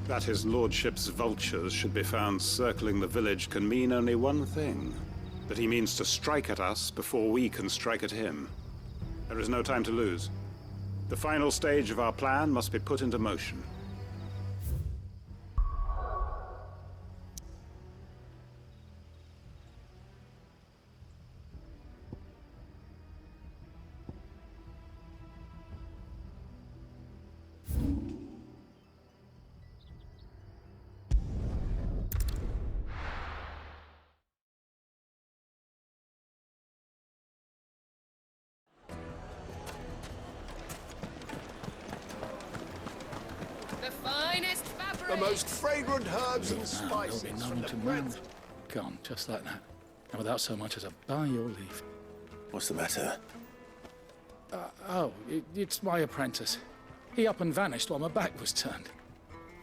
That his lordship's vultures should be found circling the village can mean only one thing. That he means to strike at us before we can strike at him. There is no time to lose. The final stage of our plan must be put into motion. The most fragrant herbs and spices There'll be from none the to breadth. move. Gone, just like that. And without so much as a by your leave. What's the matter? It's my apprentice. He up and vanished while my back was turned.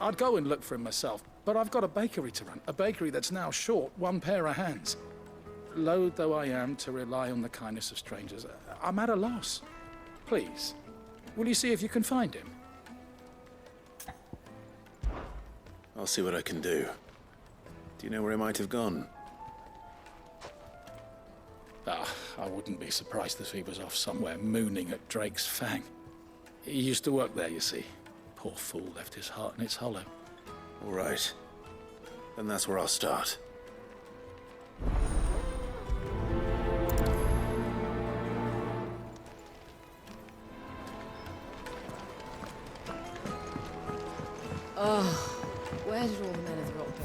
I'd go and look for him myself, but I've got a bakery to run. A bakery that's now short one pair of hands. Loath though I am to rely on the kindness of strangers, I'm at a loss. Please, will you see if you can find him? I'll see what I can do. Do you know where he might have gone? I wouldn't be surprised if he was off somewhere mooning at Drake's Fang. He used to work there, you see. Poor fool left his heart in its hollow. All right. Then that's where I'll start. Where did all the men of the rock go?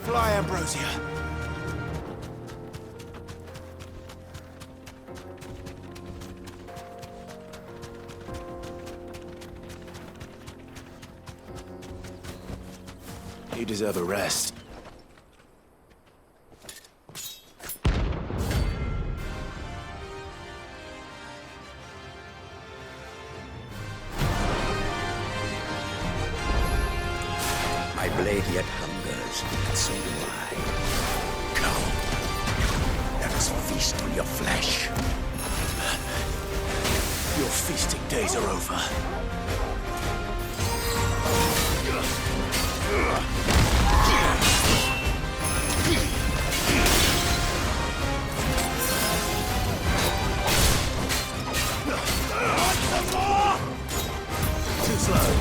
Fly, Ambrosia! You deserve a rest. My blade yet hungers, and so do I. Come, let us feast on your flesh. Your feasting days are over. Too slow.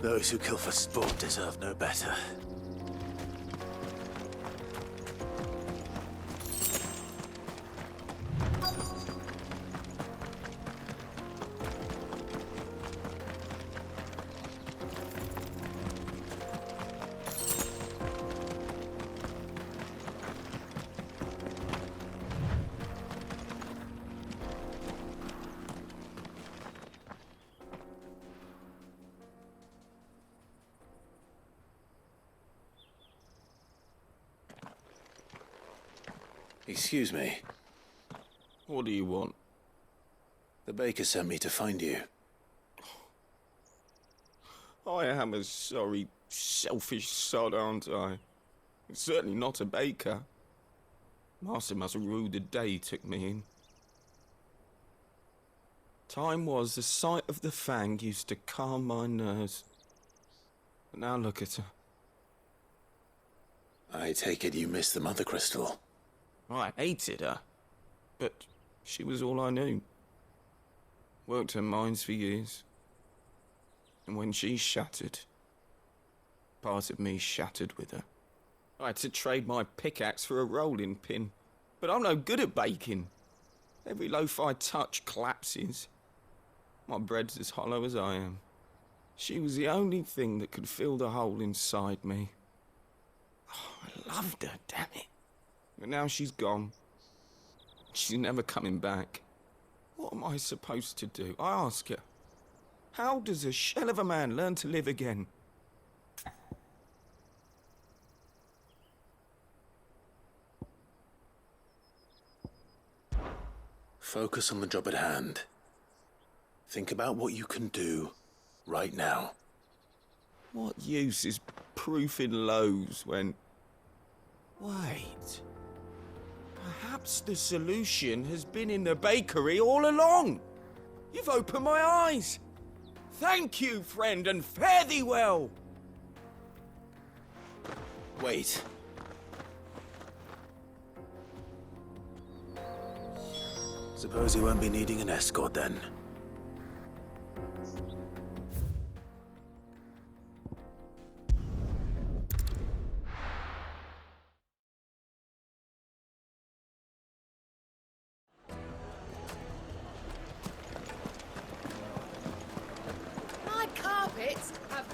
Those who kill for sport deserve no better. Excuse me. What do you want? The baker sent me to find you. I am a sorry, selfish sod, aren't I? Certainly not a baker. Master must have ruled the day he took me in. Time was the sight of the Fang used to calm my nerves. But now look at her. I take it you missed the Mother Crystal. I hated her, but she was all I knew. Worked her mines for years. And when she shattered, part of me shattered with her. I had to trade my pickaxe for a rolling pin, but I'm no good at baking. Every loaf I touch collapses. My bread's as hollow as I am. She was the only thing that could fill the hole inside me. Oh, I loved her, damn it. But now she's gone. She's never coming back. What am I supposed to do? I ask her. How does a shell of a man learn to live again? Focus on the job at hand. Think about what you can do right now. What use is proofing loaves when... Wait... Perhaps the solution has been in the bakery all along. You've opened my eyes. Thank you, friend, and fare thee well. Wait. Suppose you won't be needing an escort then.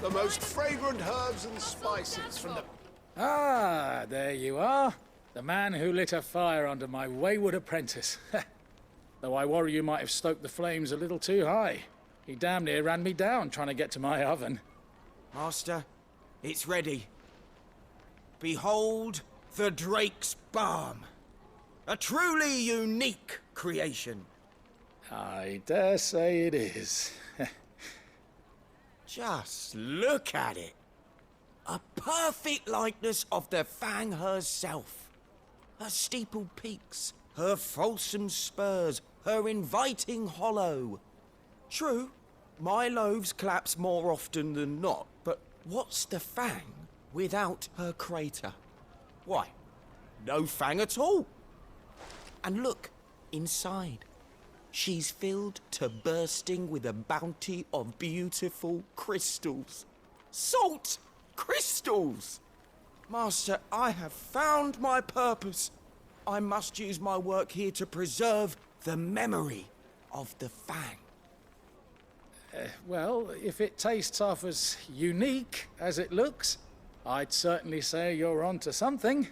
The most fragrant herbs and spices from the... Ah, there you are. The man who lit a fire under my wayward apprentice. Though I worry you might have stoked the flames a little too high. He damn near ran me down trying to get to my oven. Master, it's ready. Behold the Drake's Balm. A truly unique creation. I dare say it is. Just look at it. A perfect likeness of the Fang herself. Her steepled peaks, her fulsome spurs, her inviting hollow. True, my loaves collapse more often than not, but what's the Fang without her crater? Why, no Fang at all. And look, inside. She's filled to bursting with a bounty of beautiful crystals. Salt crystals! Master, I have found my purpose. I must use my work here to preserve the memory of the Fang. Well, if it tastes half as unique as it looks, I'd certainly say you're onto something.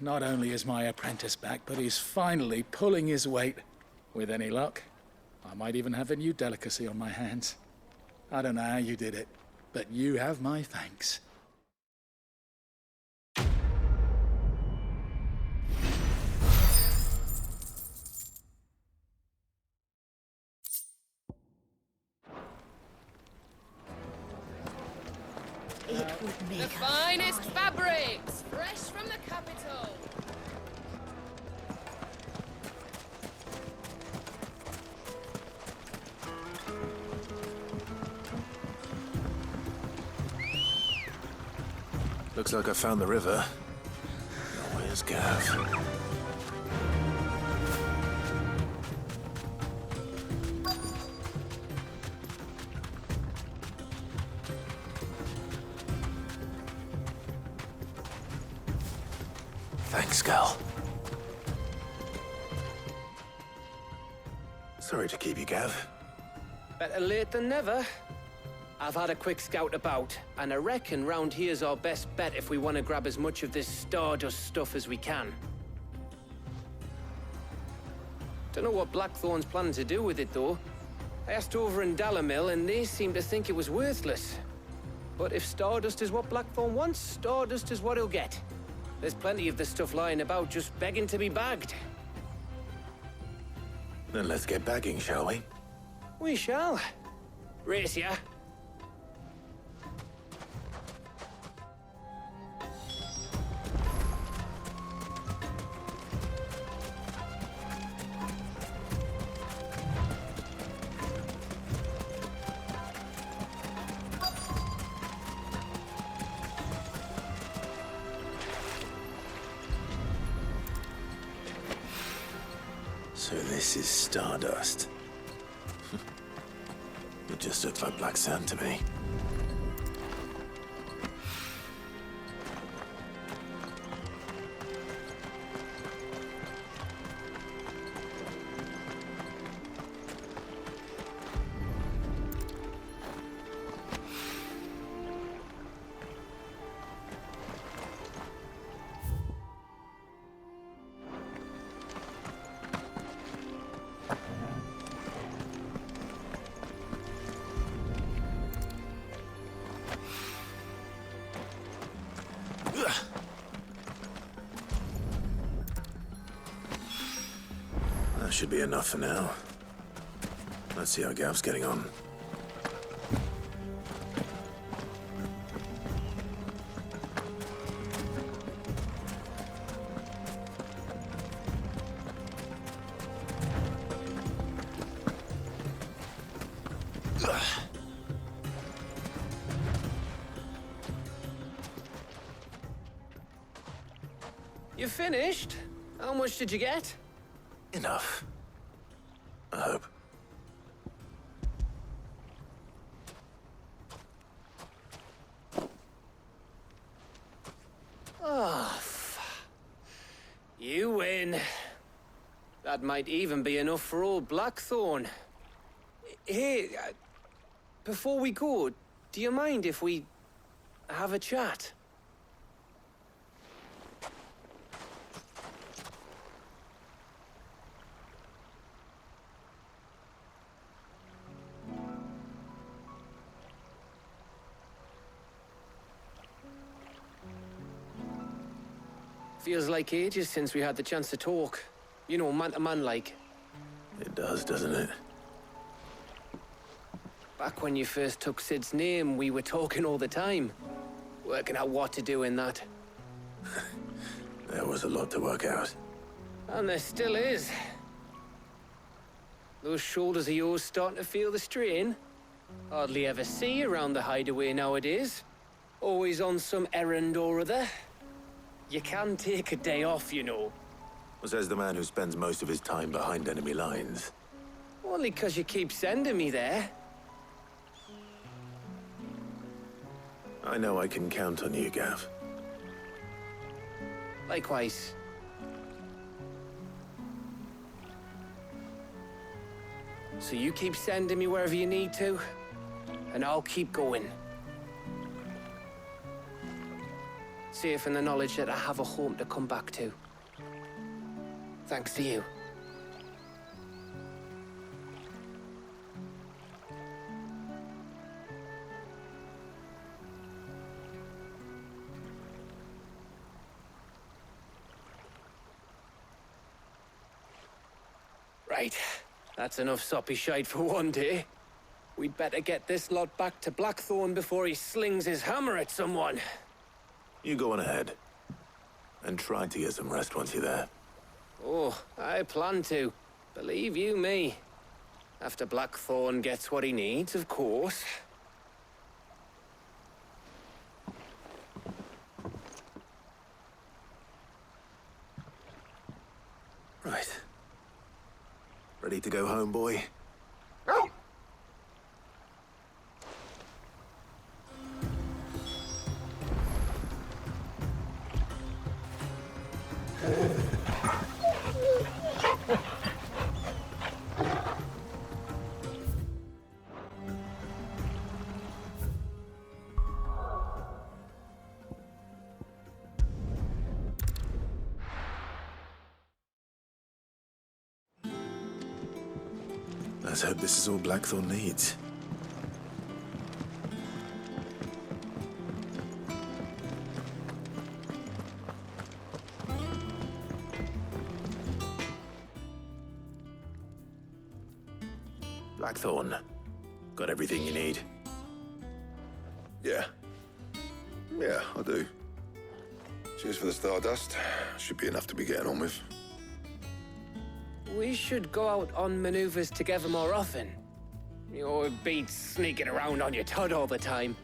Not only is my apprentice back, but he's finally pulling his weight. With any luck, I might even have a new delicacy on my hands. I don't know how you did it, but you have my thanks. It would make The us finest fine. fabrics, fresh from the capital. Looks like I found the river. Now where's Gav? skull. Sorry to keep you, Gav. Better late than never. I've had a quick scout about, and I reckon round here's our best bet if we want to grab as much of this Stardust stuff as we can. Don't know what Blackthorn's planning to do with it, though. I asked over in Dalamil, and they seem to think it was worthless. But if Stardust is what Blackthorn wants, Stardust is what he'll get. There's plenty of this stuff lying about, just begging to be bagged. Then let's get bagging, shall we? We shall. Race ya. So this is Stardust. It just looks like black sand to me. That should be enough for now. Let's see how Gav's getting on. You finished? How much did you get? Enough. I hope. Oh, you win. That might even be enough for old Blackthorn. Hey, before we go, do you mind if we have a chat? Feels like ages since we had the chance to talk. You know, man to man like. It does, doesn't it? Back when you first took Sid's name, we were talking all the time. Working out what to do in that. There was a lot to work out. And there still is. Those shoulders of yours starting to feel the strain. Hardly ever see you around the hideaway nowadays. Always on some errand or other. You can take a day off, you know. Says the man who spends most of his time behind enemy lines. Only 'cause you keep sending me there. I know I can count on you, Gav. Likewise. So you keep sending me wherever you need to, and I'll keep going. Safe in the knowledge that I have a home to come back to. Thanks to you. Right. That's enough soppy shite for one day. We'd better get this lot back to Blackthorn before he slings his hammer at someone. You go on ahead. And try to get some rest once you're there. Oh, I plan to. Believe you me. After Blackthorn gets what he needs, of course. Right. Ready to go home, boy? Let's hope this is all Blackthorn needs. Blackthorn, got everything you need? Yeah. Yeah, I do. Cheers for the stardust. Should be enough to be getting on with. We should go out on maneuvers together more often. It beats sneaking around on your Todd all the time.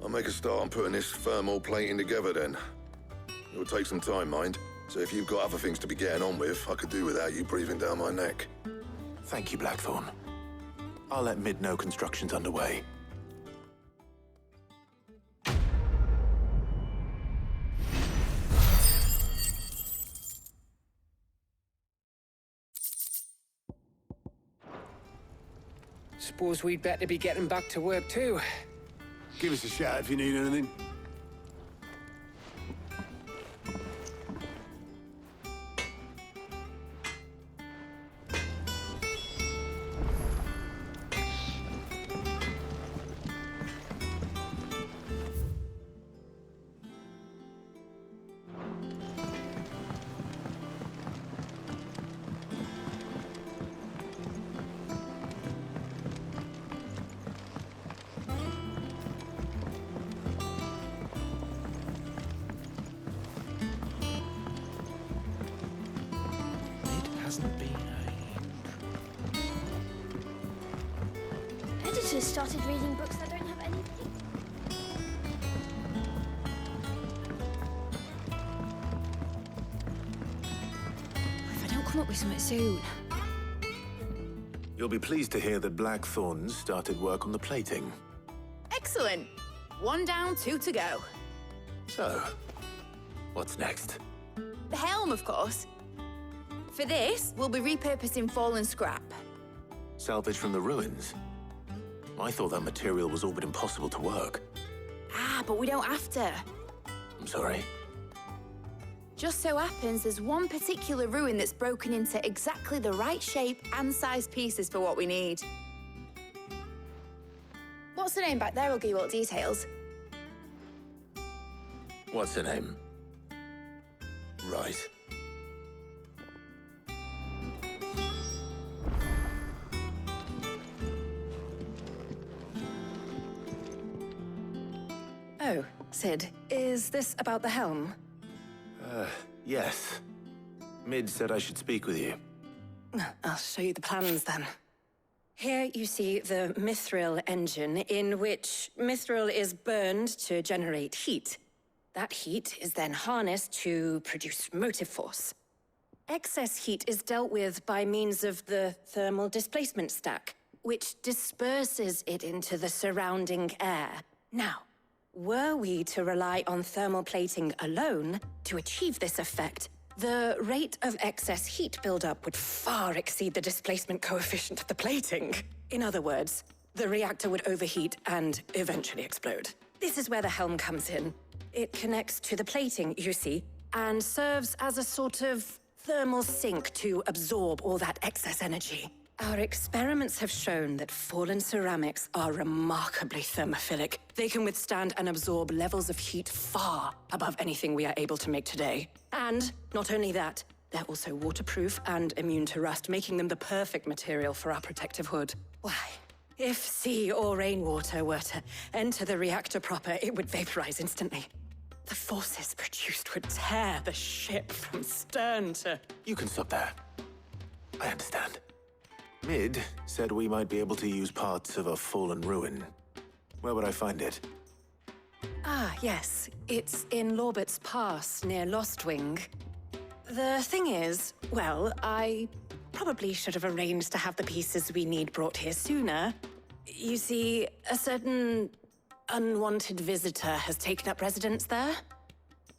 I'll make a start on putting this thermal plating together then. It will take some time, mind. So if you've got other things to be getting on with, I could do without you breathing down my neck. Thank you, Blackthorn. I'll let Mid know construction's underway. Suppose we'd better be getting back to work too. Give us a shout if you need anything. Editors started reading books that don't have any paper. If I don't come up with something soon. You'll be pleased to hear that Blackthorn started work on the plating. Excellent. 1 down, 2 to go. So, what's next? The helm, of course. For this, we'll be repurposing fallen scrap. Salvage from the ruins? I thought that material was all but impossible to work. Ah, but we don't have to. I'm sorry. Just so happens there's one particular ruin that's broken into exactly the right shape and size pieces for what we need. What's the name back there? I'll give you all the details. What's her name? Right. Oh, Sid, is this about the helm? Yes. Mid said I should speak with you. I'll show you the plans then. Here you see the mithril engine, in which mithril is burned to generate heat. That heat is then harnessed to produce motive force. Excess heat is dealt with by means of the thermal displacement stack, which disperses it into the surrounding air. Now, were we to rely on thermal plating alone to achieve this effect, the rate of excess heat buildup would far exceed the displacement coefficient of the plating. In other words, the reactor would overheat and eventually explode. This is where the helm comes in. It connects to the plating, you see, and serves as a sort of thermal sink to absorb all that excess energy. Our experiments have shown that fallen ceramics are remarkably thermophilic. They can withstand and absorb levels of heat far above anything we are able to make today. And not only that, they're also waterproof and immune to rust, making them the perfect material for our protective hood. Why, if sea or rainwater were to enter the reactor proper, it would vaporize instantly. The forces produced would tear the ship from stern to... You can stop there. I understand. Mid said we might be able to use parts of a fallen ruin. Where would I find it? Ah, yes. It's in Lorbert's Pass, near Lostwing. The thing is, well, I probably should have arranged to have the pieces we need brought here sooner. You see, a certain unwanted visitor has taken up residence there.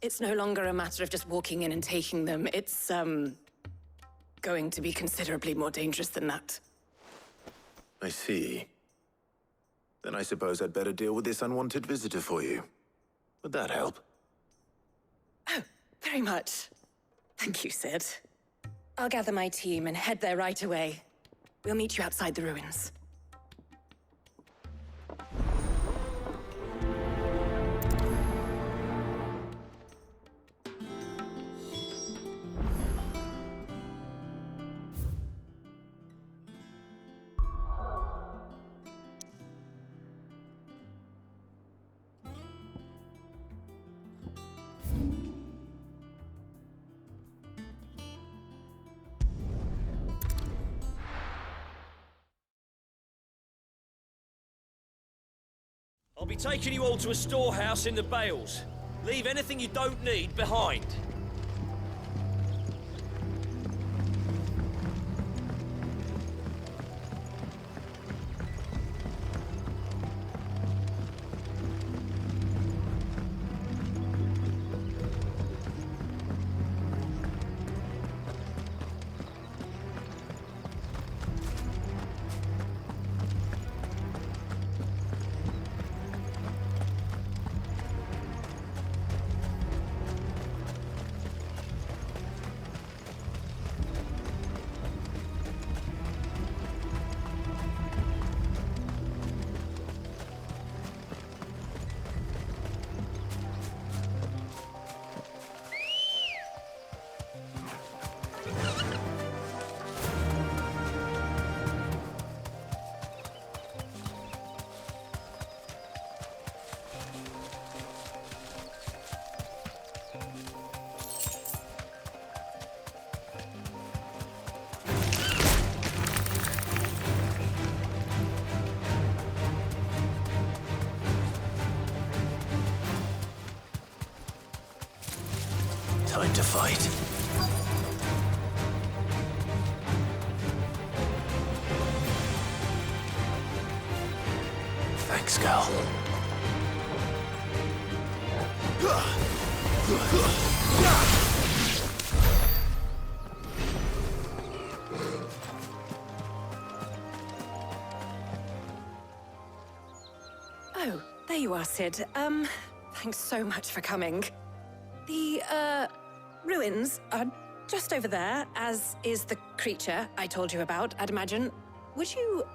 It's no longer a matter of just walking in and taking them. It's, going to be considerably more dangerous than that. I see. Then I suppose I'd better deal with this unwanted visitor for you. Would that help? Oh, very much. Thank you, Sid. I'll gather my team and head there right away. We'll meet you outside the ruins. I'll be taking you all to a storehouse in the Bales. Leave anything you don't need behind. Time to fight. Thanks, Gal. Oh, there you are, Sid. Thanks so much for coming. The, ruins are just over there, as is the creature I told you about, I'd imagine. Would you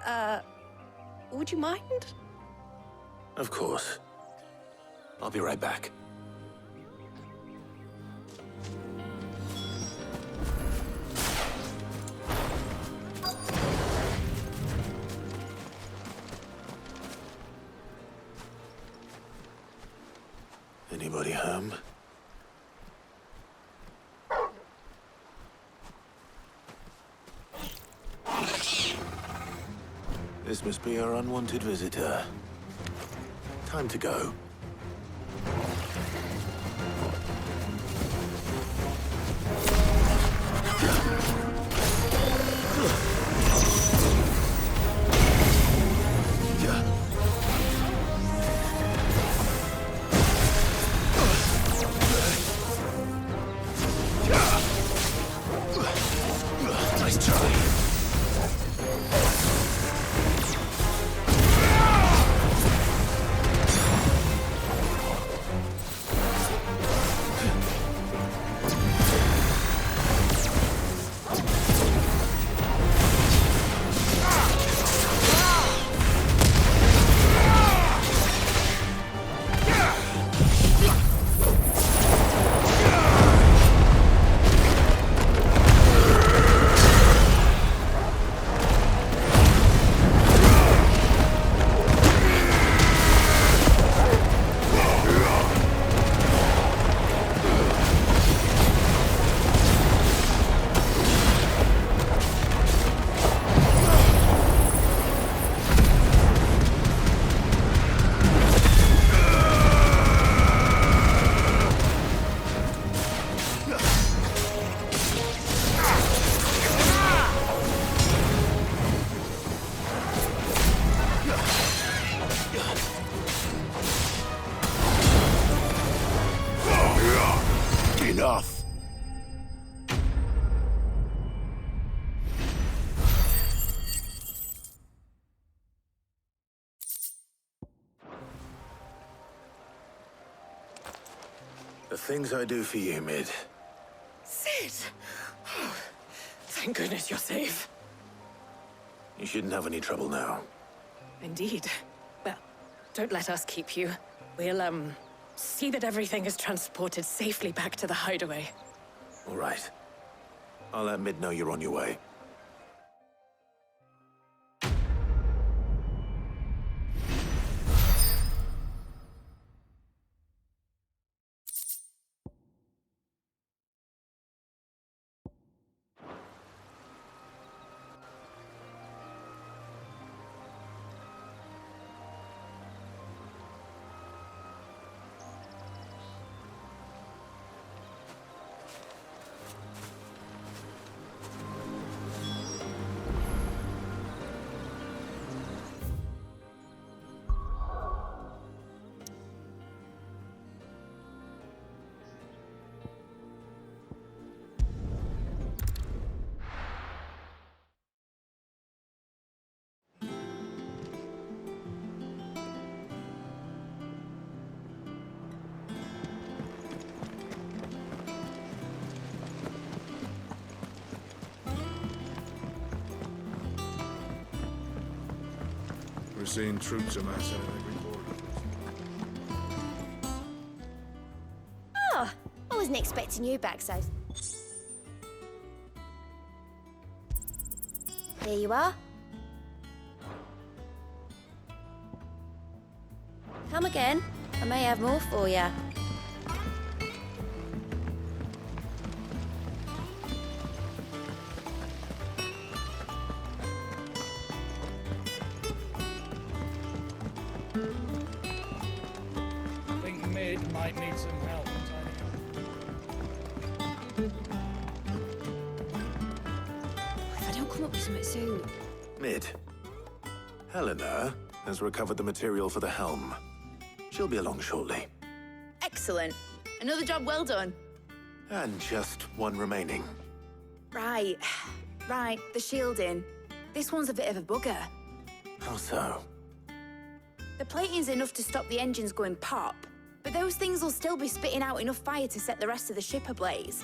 mind? Of course. I'll be right back. Anybody home? This must be our unwanted visitor. Time to go. Nice try. Enough! The things I do for you, Mid. Sid! Thank goodness you're safe. You shouldn't have any trouble now. Indeed. Well, don't let us keep you. We'll, see that everything is transported safely back to the hideaway. All right. I'll let Mid know you're on your way. We're seeing troops amass at every border. Oh, I wasn't expecting you back, so... There you are. Come again. I may have more for you. I think Mid might need some help tidying If I don't come up with something soon. Mid. Helena has recovered the material for the helm. She'll be along shortly. Excellent. Another job well done. And just one remaining. Right. Right, the shielding. This one's a bit of a bugger. How so? The plating's enough to stop the engines going pop, but those things will still be spitting out enough fire to set the rest of the ship ablaze.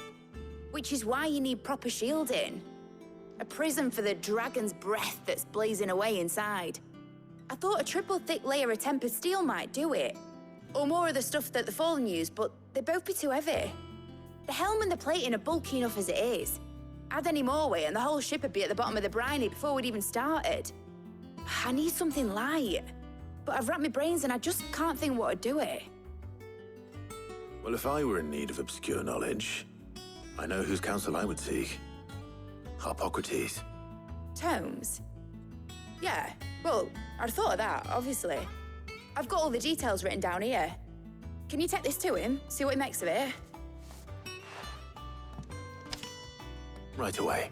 Which is why you need proper shielding. A prison for the dragon's breath that's blazing away inside. I thought a triple thick layer of tempered steel might do it. Or more of the stuff that the Fallen use, but they'd both be too heavy. The helm and the plating are bulky enough as it is. Add any more weight and the whole ship would be at the bottom of the briny before we'd even started. I need something light. But I've racked my brains and I just can't think what would do it. Well, if I were in need of obscure knowledge, I know whose counsel I would seek. Harpocrates. Tomes? Yeah, well, I'd thought of that, obviously. I've got all the details written down here. Can you take this to him, see what he makes of it? Right away.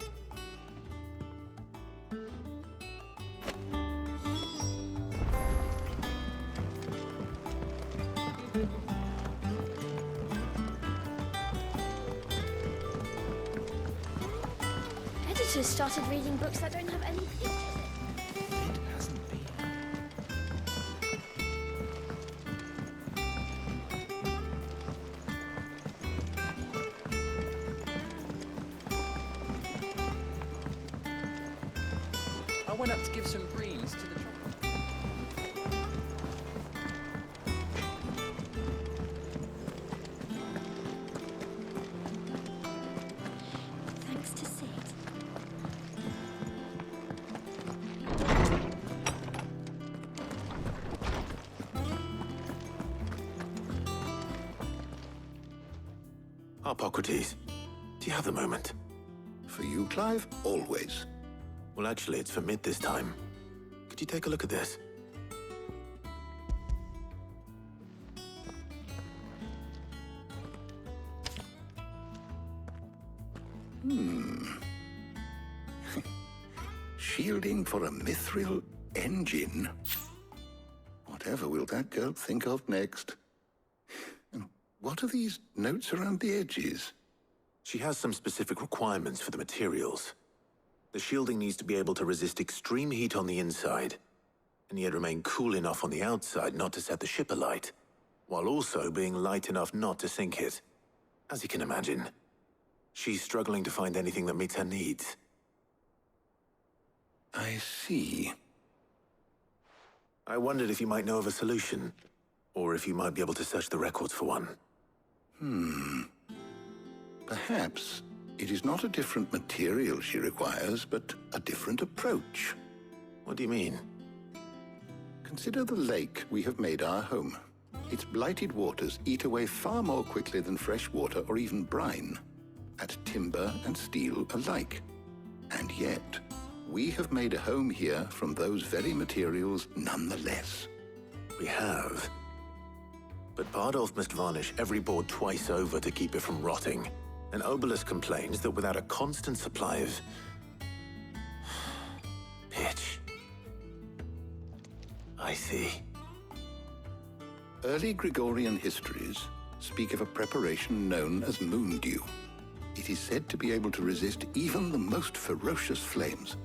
Editors started reading books that don't have any pictures. I went up to give some greens to the trumpet. Thanks to Sid. Harpocrates, do you have a moment? For you, Clive? Always. Well, actually, it's for Mid this time. Could you take a look at this? Shielding for a mithril engine. Whatever will that girl think of next? And what are these notes around the edges? She has some specific requirements for the materials. The shielding needs to be able to resist extreme heat on the inside, and yet remain cool enough on the outside not to set the ship alight, while also being light enough not to sink it. As you can imagine, she's struggling to find anything that meets her needs. I see. I wondered if you might know of a solution, or if you might be able to search the records for one. Perhaps it is not a different material she requires, but a different approach. What do you mean? Consider the lake we have made our home. Its blighted waters eat away far more quickly than fresh water or even brine, at timber and steel alike. And yet, we have made a home here from those very materials nonetheless. We have. But Bardolph must varnish every board twice over to keep it from rotting. And Obelus complains that without a constant supply of pitch. I see. Early Gregorian histories speak of a preparation known as moon dew. It is said to be able to resist even the most ferocious flames.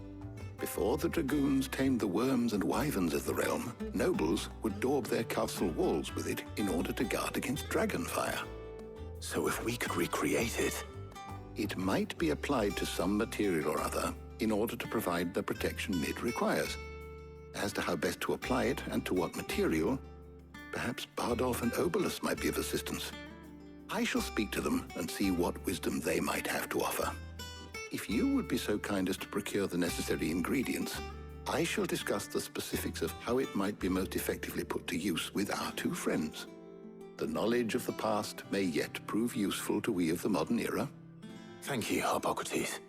Before the dragoons tamed the worms and wyverns of the realm, nobles would daub their castle walls with it in order to guard against dragonfire. So if we could recreate it... It might be applied to some material or other in order to provide the protection it requires. As to how best to apply it and to what material, perhaps Bardolph and Obelus might be of assistance. I shall speak to them and see what wisdom they might have to offer. If you would be so kind as to procure the necessary ingredients, I shall discuss the specifics of how it might be most effectively put to use with our two friends. The knowledge of the past may yet prove useful to we of the modern era. Thank you, Harpocrates.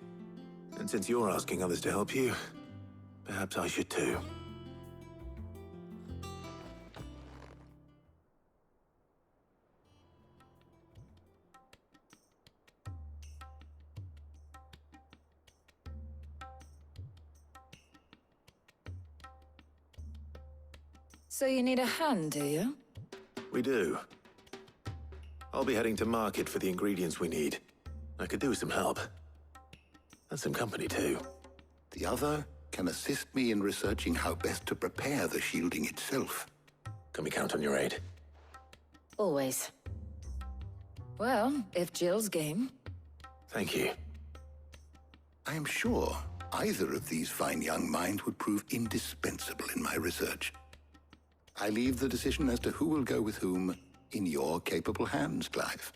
And since you're asking others to help you, perhaps I should too. So you need a hand, do you? We do. I'll be heading to market for the ingredients we need. I could do with some help. And some company, too. The other can assist me in researching how best to prepare the shielding itself. Can we count on your aid? Always. Well, if Jill's game. Thank you. I am sure either of these fine young minds would prove indispensable in my research. I leave the decision as to who will go with whom in your capable hands, Clive.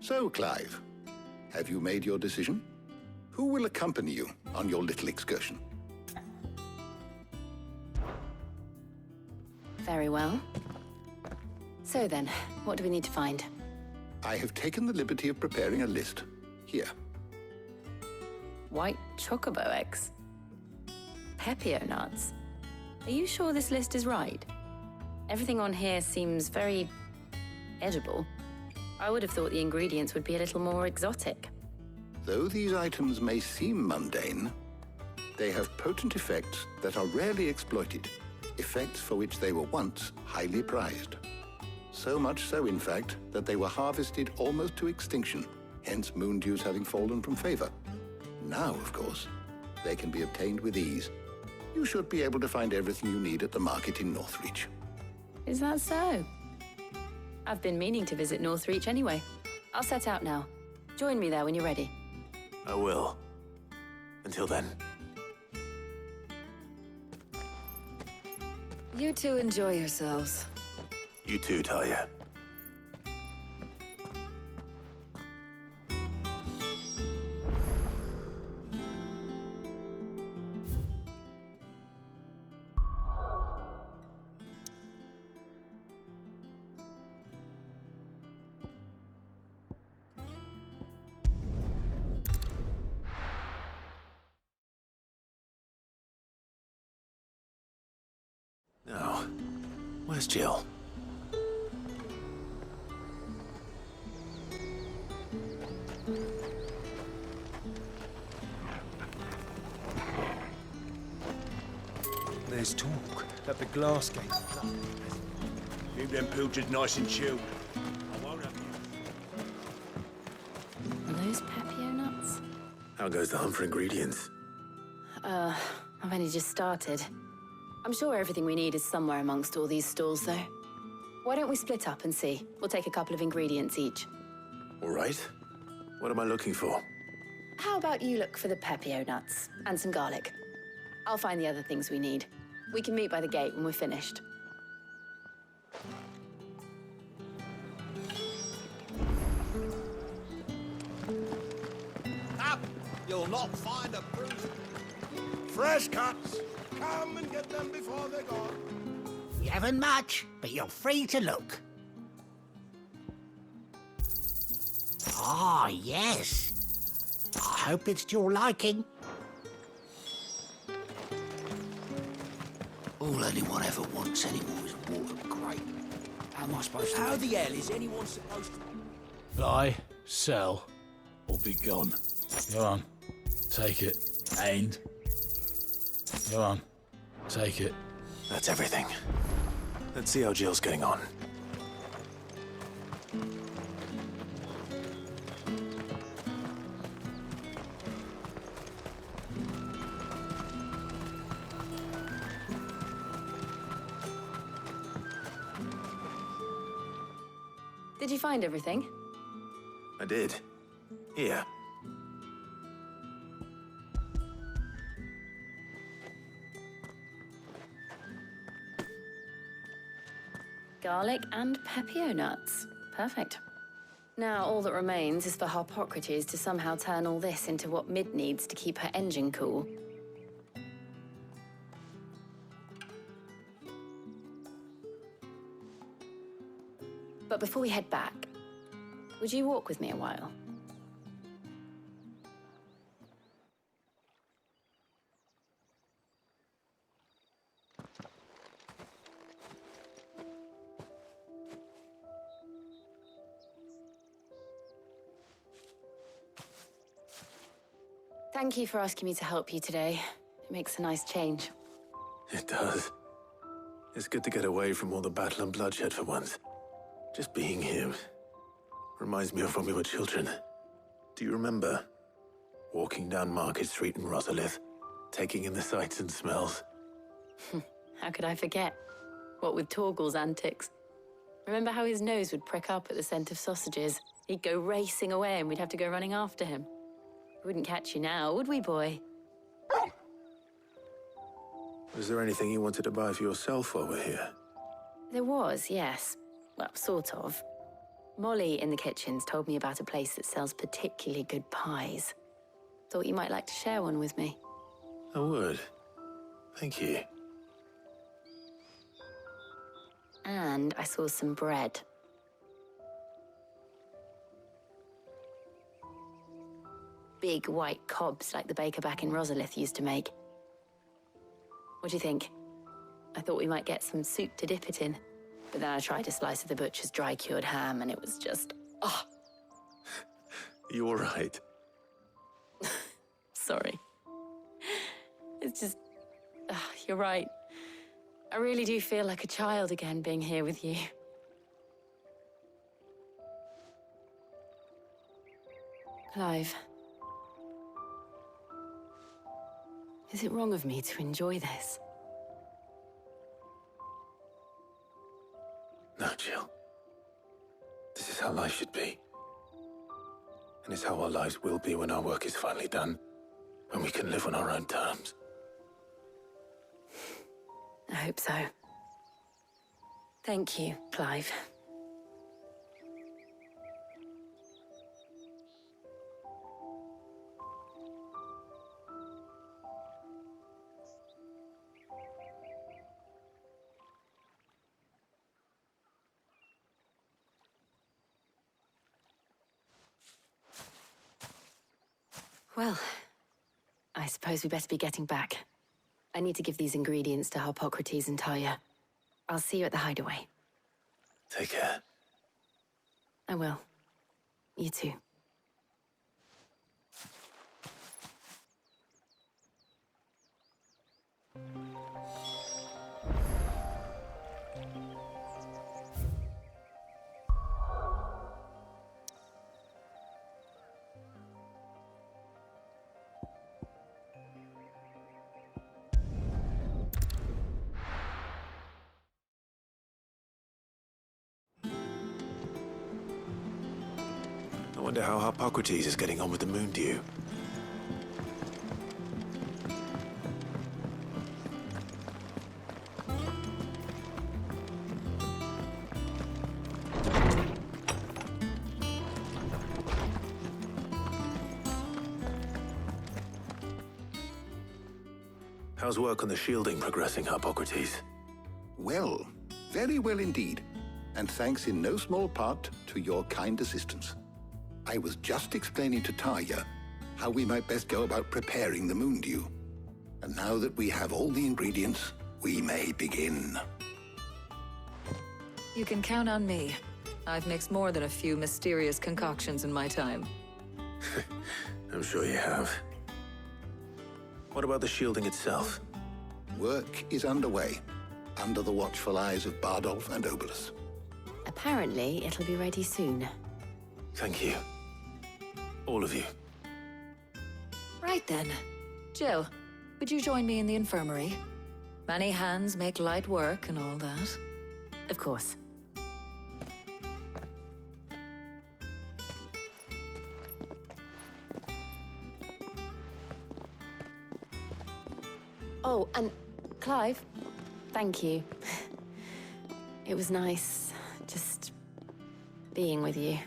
So, Clive, have you made your decision? Who will accompany you on your little excursion? Very well. So then, what do we need to find? I have taken the liberty of preparing a list. Here. White chocobo eggs. Pepio nuts. Are you sure this list is right? Everything on here seems very edible. I would have thought the ingredients would be a little more exotic. Though these items may seem mundane, they have potent effects that are rarely exploited, effects for which they were once highly prized. So much so, in fact, that they were harvested almost to extinction, hence moon dews having fallen from favor. Now, of course, they can be obtained with ease. You should be able to find everything you need at the market in Northreach. Is that so? I've been meaning to visit Northreach anyway. I'll set out now. Join me there when you're ready. I will. Until then. You two enjoy yourselves. You too, Talia. Now, where's Jill? There's talk that the glass gate flooded. Keep them pilchards nice and chilled. I won't have you. Are those Pepio nuts? How goes the hunt for ingredients? I've only just started. I'm sure everything we need is somewhere amongst all these stalls, though. Why don't we split up and see? We'll take a couple of ingredients each. All right. What am I looking for? How about you look for the pepio nuts and some garlic? I'll find the other things we need. We can meet by the gate when we're finished. Up! You'll not find a bruise. Fresh cuts. Come and get them before they're gone. You haven't much, but you're free to look. Ah, yes. I hope it's to your liking. All anyone ever wants anymore is water, great. How am I supposed to... How the hell is anyone supposed to... Buy, sell, or be gone. Go on, take it. And... Go on, take it. That's everything. Let's see how Jill's getting on. Did you find everything? I did. Here. Garlic and pepio nuts. Perfect. Now, all that remains is for Harpocrates to somehow turn all this into what Mid needs to keep her engine cool. But before we head back, would you walk with me a while? Thank you for asking me to help you today. It makes a nice change. It does. It's good to get away from all the battle and bloodshed for once. Just being here reminds me of when we were children. Do you remember? Walking down Market Street in Rosalith, taking in the sights and smells. How could I forget? What with Torgal's antics. Remember how his nose would prick up at the scent of sausages? He'd go racing away and we'd have to go running after him. We wouldn't catch you now, would we, boy? Was there anything you wanted to buy for yourself while we're here? There was, yes. Well, sort of. Molly in the kitchens told me about a place that sells particularly good pies. Thought you might like to share one with me. I would. Thank you. And I saw some bread. Big white cobs like the baker back in Rosalith used to make. What do you think? I thought we might get some soup to dip it in. But then I tried a slice of the butcher's dry-cured ham, and it was just... oh! You all right? Sorry. It's just... you're right. I really do feel like a child again being here with you. Clive. Is it wrong of me to enjoy this? No, Jill. This is how life should be. And it's how our lives will be when our work is finally done. When we can live on our own terms. I hope so. Thank you, Clive. Well, I suppose we better be getting back. I need to give these ingredients to Harpocrates and Talia. I'll see you at the hideaway. Take care. I will. You too. Wonder how Harpocrates is getting on with the Moondew. How's work on the shielding progressing, Harpocrates? Well, very well indeed. And thanks in no small part to your kind assistance. I was just explaining to Tarja how we might best go about preparing the Moondew. And now that we have all the ingredients, we may begin. You can count on me. I've mixed more than a few mysterious concoctions in my time. I'm sure you have. What about the shielding itself? Work is underway, under the watchful eyes of Bardolph and Obolus. Apparently, it'll be ready soon. Thank you. All of you. Right then. Jill, would you join me in the infirmary? Many hands make light work and all that. Of course. Oh, and Clive, thank you. It was nice, just being with you.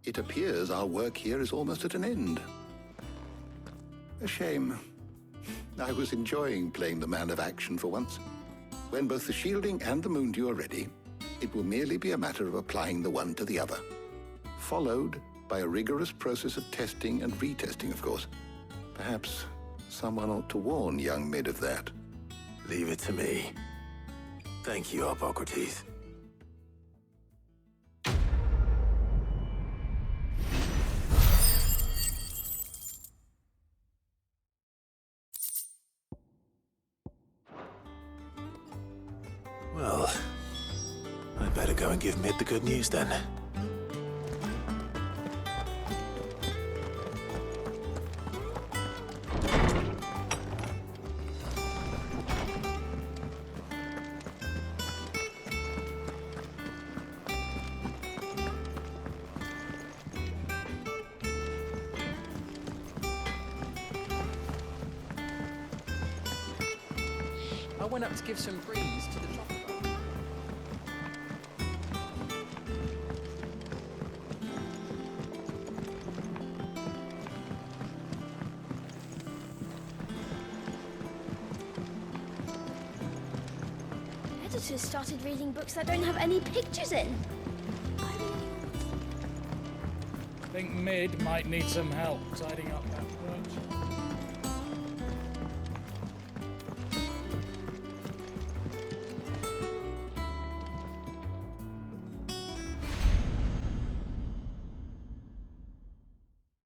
It appears our work here is almost at an end. A shame. I was enjoying playing the man of action for once. When both the shielding and the Moondew are ready, it will merely be a matter of applying the one to the other. Followed by a rigorous process of testing and retesting, of course. Perhaps someone ought to warn young Mid of that. Leave it to me. Thank you, Harpocrates. Well, I'd better go and give Mid the good news then. I went up to give some breeze to the chocolate. Editors started reading books that don't have any pictures in. I think Mid might need some help tidying up that perch.